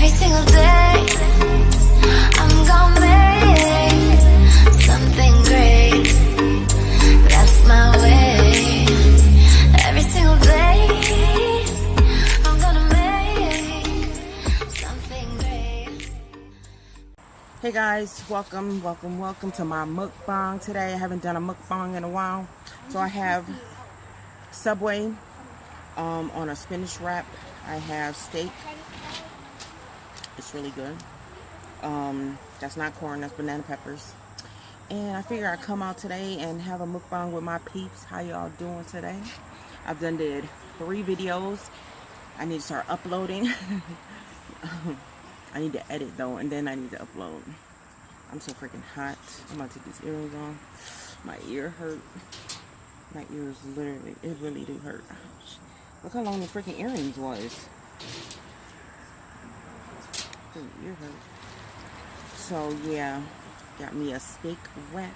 Every single day, I'm gonna make something great. That's my way. Every single day, I'm gonna make something great. Hey guys, welcome to my mukbang today. I haven't done a mukbang in a while. So I have Subway on a spinach wrap. I have steak. It's really good. That's not corn, that's banana peppers. And I figure I'd come out today and have a mukbang with my peeps. How y'all doing today? I've did 3 videos. I need to start uploading. I need to edit though, and then I need to upload. I'm so freaking hot. I'm gonna take these earrings on. My ear hurt. My ears literally, it really do hurt. Ouch. Look how long the freaking earrings was. Ear hurt. So yeah, got me a steak wrap.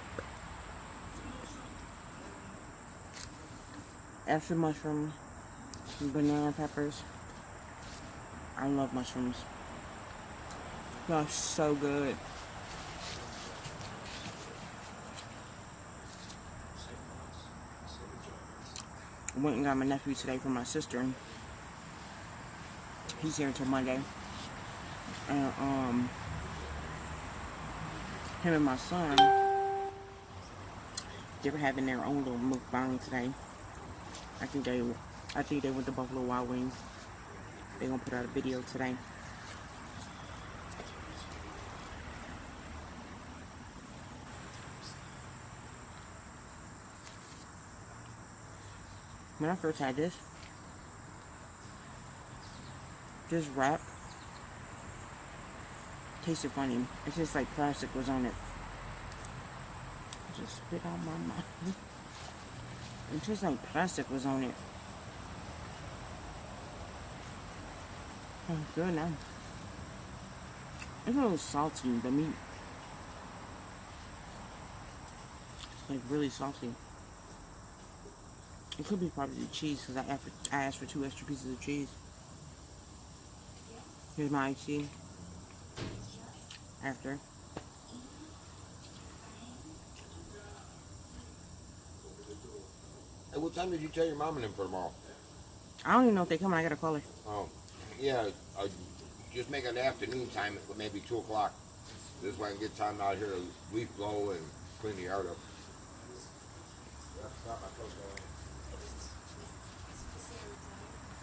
Extra mushroom, banana peppers. I love mushrooms. They're so good. I went and got my nephew today from my sister. He's here until Monday. And him and my son, they were having their own little mukbang today. I think they went to Buffalo Wild Wings. They're gonna put out a video today. When I first had this wrap tasted funny. It's just like plastic was on it. I just spit out my mouth. It's just like plastic was on it. Oh, good now. It's a little salty, the meat. It's like really salty. It could be probably the cheese because I asked for 2 extra pieces of cheese. Here's my iced tea. After. Hey, what time did you tell your mom and them for tomorrow? I don't even know if they come. I gotta call her. Oh, yeah. Just make it afternoon time, maybe 2 o'clock. This way I can get time out here to leaf blow and clean the yard up.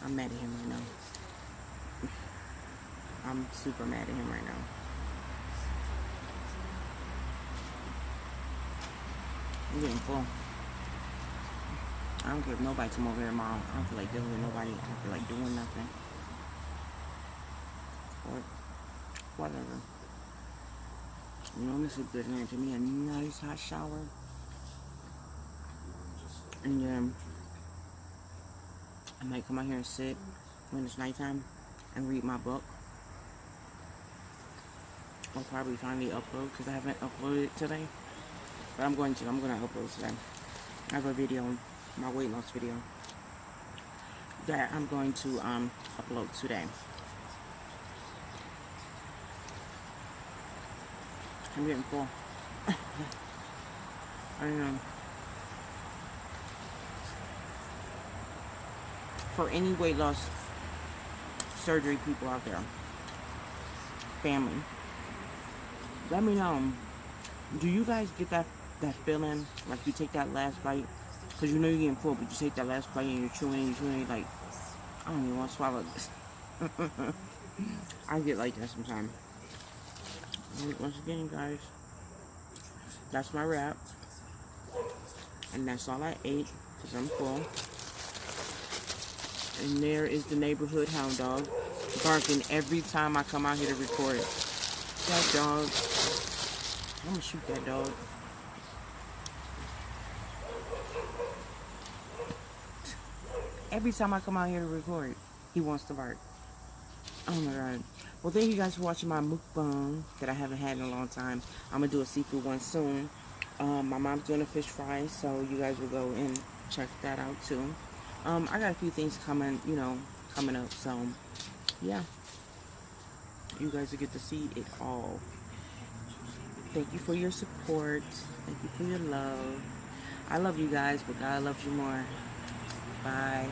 I'm mad at him right now. I'm super mad at him right now. I'm getting full. I don't care if nobody come over here tomorrow. I don't feel like dealing with nobody. I don't feel like doing nothing. Or whatever. You know, this is good man to me. A nice hot shower. And then I might come out here and sit when it's nighttime and read my book. I'll probably finally upload because I haven't uploaded today. But I'm going to upload today. I have a video, my weight loss video, that I'm going to upload today. I'm getting full. I know. For any weight loss surgery people out there, family, let me know. Do you guys get that feeling like you take that last bite because you know you're getting full, but you take that last bite and you're chewing, like, I don't even want to swallow this. I get like that sometimes. Once again, guys, that's my wrap, and that's all I ate because I'm full. And there is the neighborhood hound dog barking every time I come out here to record. That dog, I'm gonna shoot that dog. Every time I come out here to record, he wants to bark. Oh my god. Well, thank you guys for watching my mukbang that I haven't had in a long time. I'm gonna do a seafood one soon. My mom's doing a fish fry, so you guys will go and check that out too. I got a few things coming up, so yeah. You guys will get to see it all. Thank you for your support. Thank you for your love. I love you guys, but God loves you more. Bye.